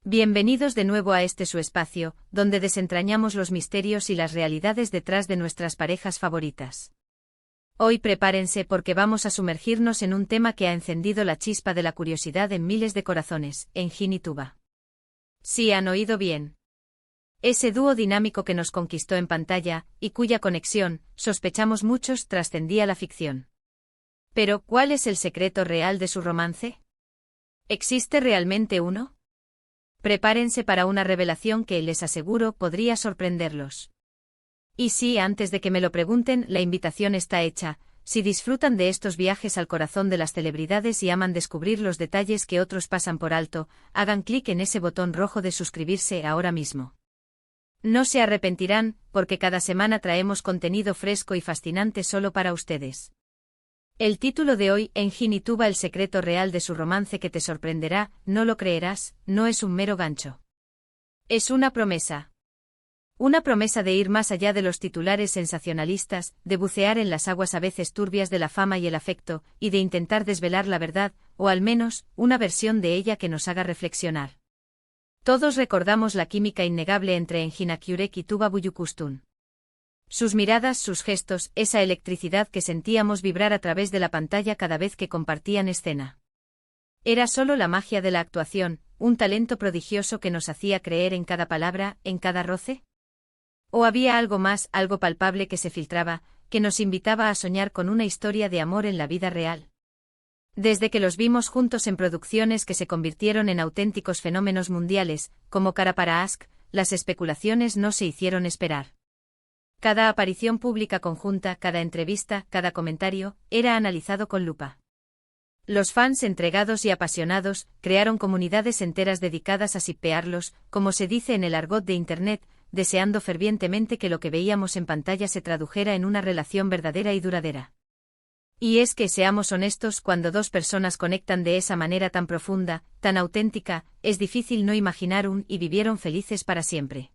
Bienvenidos de nuevo a este su espacio, donde desentrañamos los misterios y las realidades detrás de nuestras parejas favoritas. Hoy prepárense porque vamos a sumergirnos en un tema que ha encendido la chispa de la curiosidad en miles de corazones, Engin y Tuba. Sí, han oído bien. Ese dúo dinámico que nos conquistó en pantalla, y cuya conexión, sospechamos muchos, trascendía la ficción. Pero, ¿cuál es el secreto real de su romance? ¿Existe realmente uno? Prepárense para una revelación que, les aseguro, podría sorprenderlos. Y sí, antes de que me lo pregunten, la invitación está hecha. Si disfrutan de estos viajes al corazón de las celebridades y aman descubrir los detalles que otros pasan por alto, hagan clic en ese botón rojo de suscribirse ahora mismo. No se arrepentirán, porque cada semana traemos contenido fresco y fascinante solo para ustedes. El título de hoy, Engin y Tuba, el secreto real de su romance que te sorprenderá, no lo creerás, no es un mero gancho. Es una promesa. Una promesa de ir más allá de los titulares sensacionalistas, de bucear en las aguas a veces turbias de la fama y el afecto, y de intentar desvelar la verdad, o al menos, una versión de ella que nos haga reflexionar. Todos recordamos la química innegable entre Engin Akyurek y Tuba Büyüküstün. Sus miradas, sus gestos, esa electricidad que sentíamos vibrar a través de la pantalla cada vez que compartían escena. ¿Era solo la magia de la actuación, un talento prodigioso que nos hacía creer en cada palabra, en cada roce? ¿O había algo más, algo palpable que se filtraba, que nos invitaba a soñar con una historia de amor en la vida real? Desde que los vimos juntos en producciones que se convirtieron en auténticos fenómenos mundiales, como Kara para Aşk, las especulaciones no se hicieron esperar. Cada aparición pública conjunta, cada entrevista, cada comentario, era analizado con lupa. Los fans entregados y apasionados crearon comunidades enteras dedicadas a shippearlos, como se dice en el argot de Internet, deseando fervientemente que lo que veíamos en pantalla se tradujera en una relación verdadera y duradera. Y es que, seamos honestos, cuando dos personas conectan de esa manera tan profunda, tan auténtica, es difícil no imaginar y vivieron felices para siempre.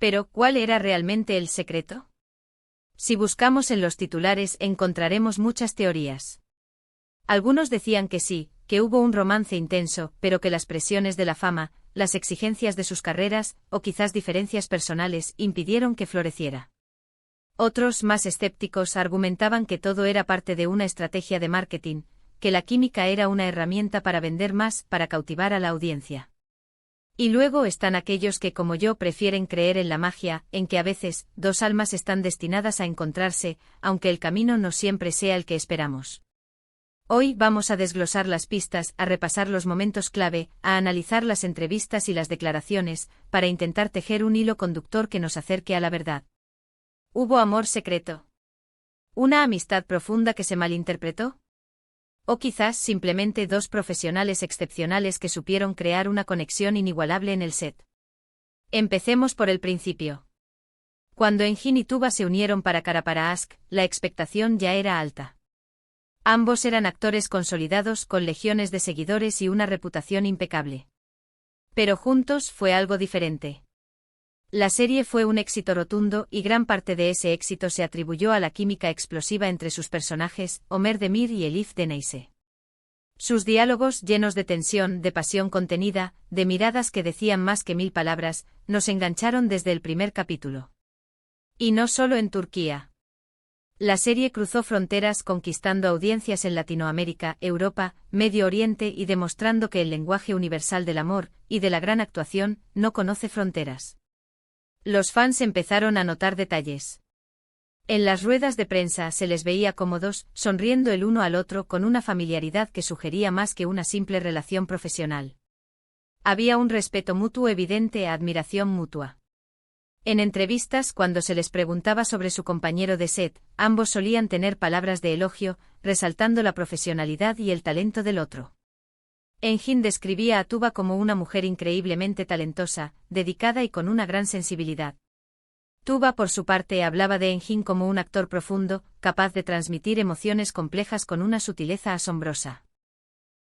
Pero, ¿cuál era realmente el secreto? Si buscamos en los titulares encontraremos muchas teorías. Algunos decían que sí, que hubo un romance intenso, pero que las presiones de la fama, las exigencias de sus carreras, o quizás diferencias personales, impidieron que floreciera. Otros, más escépticos, argumentaban que todo era parte de una estrategia de marketing, que la química era una herramienta para vender más, para cautivar a la audiencia. Y luego están aquellos que, como yo, prefieren creer en la magia, en que a veces, dos almas están destinadas a encontrarse, aunque el camino no siempre sea el que esperamos. Hoy vamos a desglosar las pistas, a repasar los momentos clave, a analizar las entrevistas y las declaraciones, para intentar tejer un hilo conductor que nos acerque a la verdad. ¿Hubo amor secreto? ¿Una amistad profunda que se malinterpretó? O quizás simplemente dos profesionales excepcionales que supieron crear una conexión inigualable en el set. Empecemos por el principio. Cuando Engin y Tuba se unieron para Kara para Aşk, la expectación ya era alta. Ambos eran actores consolidados con legiones de seguidores y una reputación impecable. Pero juntos fue algo diferente. La serie fue un éxito rotundo y gran parte de ese éxito se atribuyó a la química explosiva entre sus personajes, Ömer Demir y Elif Deneyse. Sus diálogos, llenos de tensión, de pasión contenida, de miradas que decían más que 1000 palabras, nos engancharon desde el primer capítulo. Y no solo en Turquía. La serie cruzó fronteras conquistando audiencias en Latinoamérica, Europa, Medio Oriente y demostrando que el lenguaje universal del amor, y de la gran actuación, no conoce fronteras. Los fans empezaron a notar detalles. En las ruedas de prensa se les veía cómodos, sonriendo el uno al otro con una familiaridad que sugería más que una simple relación profesional. Había un respeto mutuo evidente, admiración mutua. En entrevistas, cuando se les preguntaba sobre su compañero de set, ambos solían tener palabras de elogio, resaltando la profesionalidad y el talento del otro. Engin describía a Tuba como una mujer increíblemente talentosa, dedicada y con una gran sensibilidad. Tuba, por su parte, hablaba de Engin como un actor profundo, capaz de transmitir emociones complejas con una sutileza asombrosa.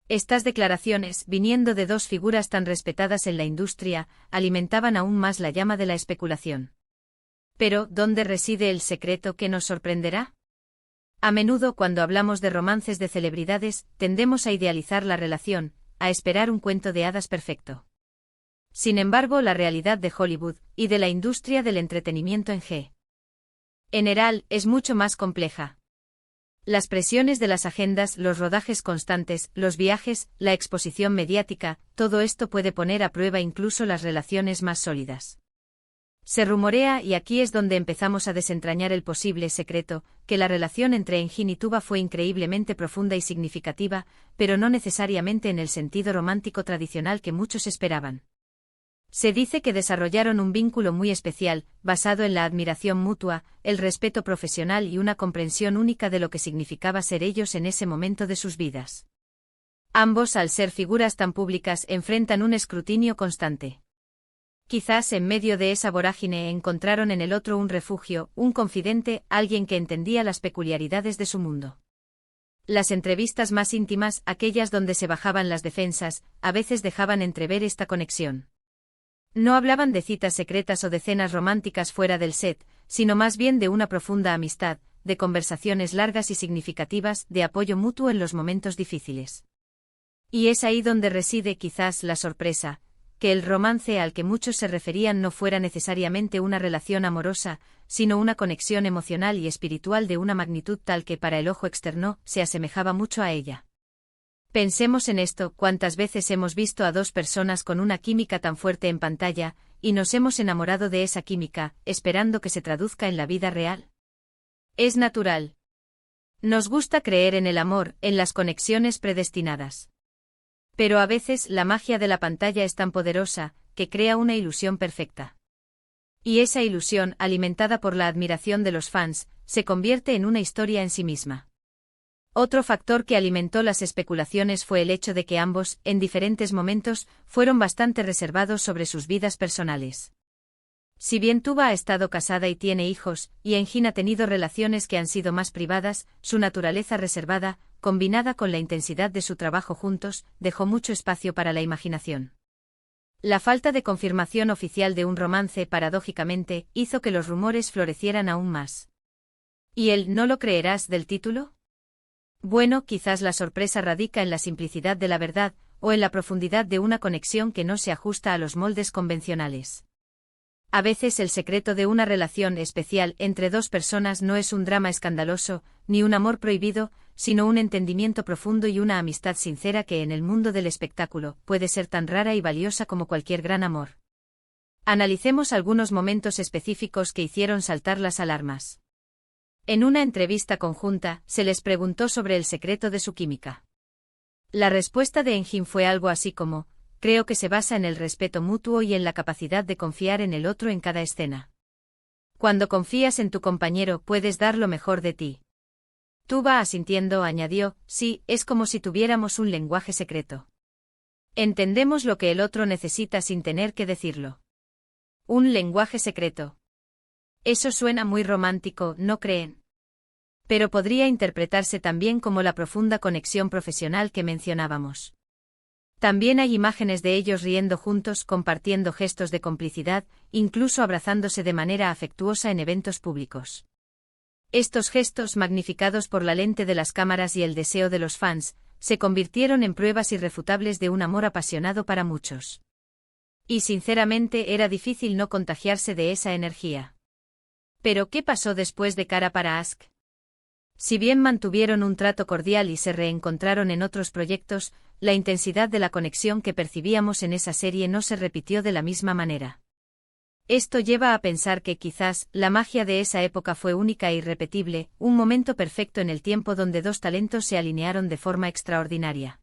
Estas declaraciones, viniendo de dos figuras tan respetadas en la industria, alimentaban aún más la llama de la especulación. Pero, ¿dónde reside el secreto que nos sorprenderá? A menudo, cuando hablamos de romances de celebridades, tendemos a idealizar la relación, a esperar un cuento de hadas perfecto. sin embargo, la realidad de Hollywood y de la industria del entretenimiento en general es mucho más compleja. Las presiones de las agendas, los rodajes constantes, los viajes, la exposición mediática, todo esto puede poner a prueba incluso las relaciones más sólidas. Se rumorea, y aquí es donde empezamos a desentrañar el posible secreto, que la relación entre Engin y Tuba fue increíblemente profunda y significativa, pero no necesariamente en el sentido romántico tradicional que muchos esperaban. Se dice que desarrollaron un vínculo muy especial, basado en la admiración mutua, el respeto profesional y una comprensión única de lo que significaba ser ellos en ese momento de sus vidas. Ambos, al ser figuras tan públicas, enfrentan un escrutinio constante. Quizás en medio de esa vorágine encontraron en el otro un refugio, un confidente, alguien que entendía las peculiaridades de su mundo. Las entrevistas más íntimas, aquellas donde se bajaban las defensas, a veces dejaban entrever esta conexión. No hablaban de citas secretas o de cenas románticas fuera del set, sino más bien de una profunda amistad, de conversaciones largas y significativas, de apoyo mutuo en los momentos difíciles. Y es ahí donde reside quizás la sorpresa, que el romance al que muchos se referían no fuera necesariamente una relación amorosa, sino una conexión emocional y espiritual de una magnitud tal que para el ojo externo se asemejaba mucho a ella. Pensemos en esto, ¿cuántas veces hemos visto a dos personas con una química tan fuerte en pantalla, y nos hemos enamorado de esa química, esperando que se traduzca en la vida real? Es natural. Nos gusta creer en el amor, en las conexiones predestinadas. Pero a veces la magia de la pantalla es tan poderosa, que crea una ilusión perfecta. Y esa ilusión, alimentada por la admiración de los fans, se convierte en una historia en sí misma. Otro factor que alimentó las especulaciones fue el hecho de que ambos, en diferentes momentos, fueron bastante reservados sobre sus vidas personales. Si bien Tuba ha estado casada y tiene hijos, y Engin ha tenido relaciones que han sido más privadas, su naturaleza reservada, combinada con la intensidad de su trabajo juntos, dejó mucho espacio para la imaginación. La falta de confirmación oficial de un romance, paradójicamente, hizo que los rumores florecieran aún más. ¿Y el "no lo creerás" del título? Bueno, quizás la sorpresa radica en la simplicidad de la verdad, o en la profundidad de una conexión que no se ajusta a los moldes convencionales. A veces el secreto de una relación especial entre dos personas no es un drama escandaloso, ni un amor prohibido, sino un entendimiento profundo y una amistad sincera que en el mundo del espectáculo puede ser tan rara y valiosa como cualquier gran amor. Analicemos algunos momentos específicos que hicieron saltar las alarmas. En una entrevista conjunta, se les preguntó sobre el secreto de su química. La respuesta de Engin fue algo así como: creo que se basa en el respeto mutuo y en la capacidad de confiar en el otro en cada escena. Cuando confías en tu compañero puedes dar lo mejor de ti. Tuba, asintiendo, añadió: sí, es como si tuviéramos un lenguaje secreto. Entendemos lo que el otro necesita sin tener que decirlo. Un lenguaje secreto. Eso suena muy romántico, ¿no creen? Pero podría interpretarse también como la profunda conexión profesional que mencionábamos. También hay imágenes de ellos riendo juntos, compartiendo gestos de complicidad, incluso abrazándose de manera afectuosa en eventos públicos. Estos gestos, magnificados por la lente de las cámaras y el deseo de los fans, se convirtieron en pruebas irrefutables de un amor apasionado para muchos. Y sinceramente era difícil no contagiarse de esa energía. Pero ¿qué pasó después de Cara para Ask? Si bien mantuvieron un trato cordial y se reencontraron en otros proyectos, la intensidad de la conexión que percibíamos en esa serie no se repitió de la misma manera. Esto lleva a pensar que quizás la magia de esa época fue única e irrepetible, un momento perfecto en el tiempo donde dos talentos se alinearon de forma extraordinaria.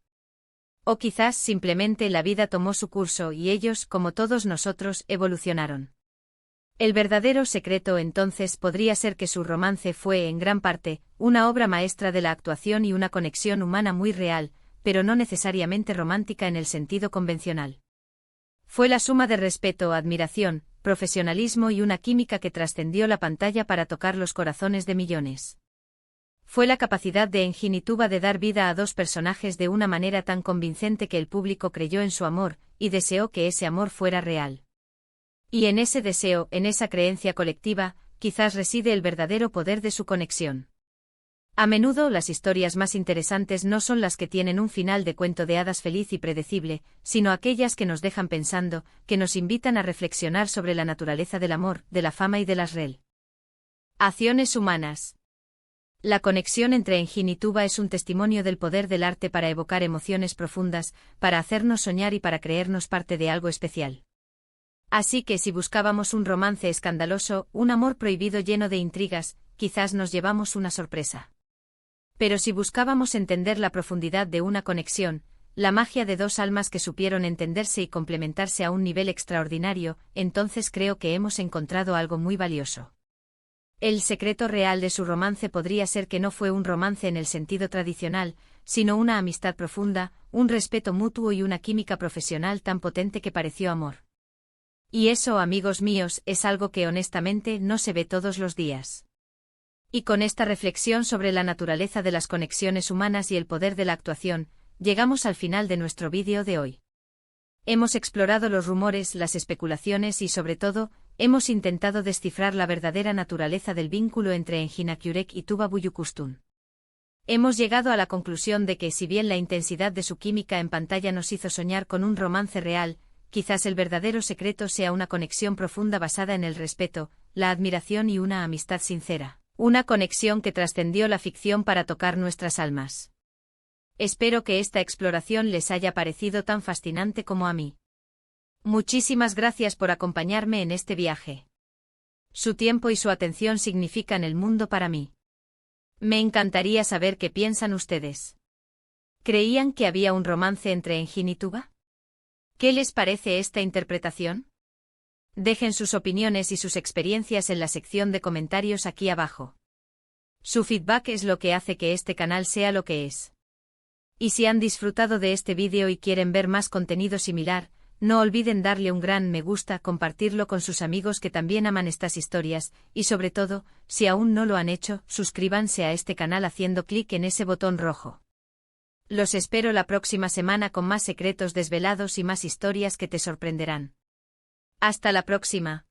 O quizás simplemente la vida tomó su curso y ellos, como todos nosotros, evolucionaron. El verdadero secreto entonces podría ser que su romance fue, en gran parte, una obra maestra de la actuación y una conexión humana muy real, pero no necesariamente romántica en el sentido convencional. Fue la suma de respeto, admiración, profesionalismo y una química que trascendió la pantalla para tocar los corazones de millones. Fue la capacidad de Engin y Tuba de dar vida a dos personajes de una manera tan convincente que el público creyó en su amor, y deseó que ese amor fuera real. Y en ese deseo, en esa creencia colectiva, quizás reside el verdadero poder de su conexión. A menudo las historias más interesantes no son las que tienen un final de cuento de hadas feliz y predecible, sino aquellas que nos dejan pensando, que nos invitan a reflexionar sobre la naturaleza del amor, de la fama y de las relaciones humanas. La conexión entre Engin y Tuba es un testimonio del poder del arte para evocar emociones profundas, para hacernos soñar y para creernos parte de algo especial. Así que si buscábamos un romance escandaloso, un amor prohibido lleno de intrigas, quizás nos llevamos una sorpresa. Pero si buscábamos entender la profundidad de una conexión, la magia de dos almas que supieron entenderse y complementarse a un nivel extraordinario, entonces creo que hemos encontrado algo muy valioso. El secreto real de su romance podría ser que no fue un romance en el sentido tradicional, sino una amistad profunda, un respeto mutuo y una química profesional tan potente que pareció amor. Y eso, amigos míos, es algo que honestamente no se ve todos los días. Y con esta reflexión sobre la naturaleza de las conexiones humanas y el poder de la actuación, llegamos al final de nuestro vídeo de hoy. Hemos explorado los rumores, las especulaciones y, sobre todo, hemos intentado descifrar la verdadera naturaleza del vínculo entre Engin Akyurek y Tuba Büyüküstün. Hemos llegado a la conclusión de que, si bien la intensidad de su química en pantalla nos hizo soñar con un romance real, quizás el verdadero secreto sea una conexión profunda basada en el respeto, la admiración y una amistad sincera. Una conexión que trascendió la ficción para tocar nuestras almas. Espero que esta exploración les haya parecido tan fascinante como a mí. Muchísimas gracias por acompañarme en este viaje. Su tiempo y su atención significan el mundo para mí. Me encantaría saber qué piensan ustedes. ¿Creían que había un romance entre Engin y Tuba? ¿Qué les parece esta interpretación? Dejen sus opiniones y sus experiencias en la sección de comentarios aquí abajo. Su feedback es lo que hace que este canal sea lo que es. Y si han disfrutado de este vídeo y quieren ver más contenido similar, no olviden darle un gran me gusta, compartirlo con sus amigos que también aman estas historias, y sobre todo, si aún no lo han hecho, suscríbanse a este canal haciendo clic en ese botón rojo. Los espero la próxima semana con más secretos desvelados y más historias que te sorprenderán. Hasta la próxima.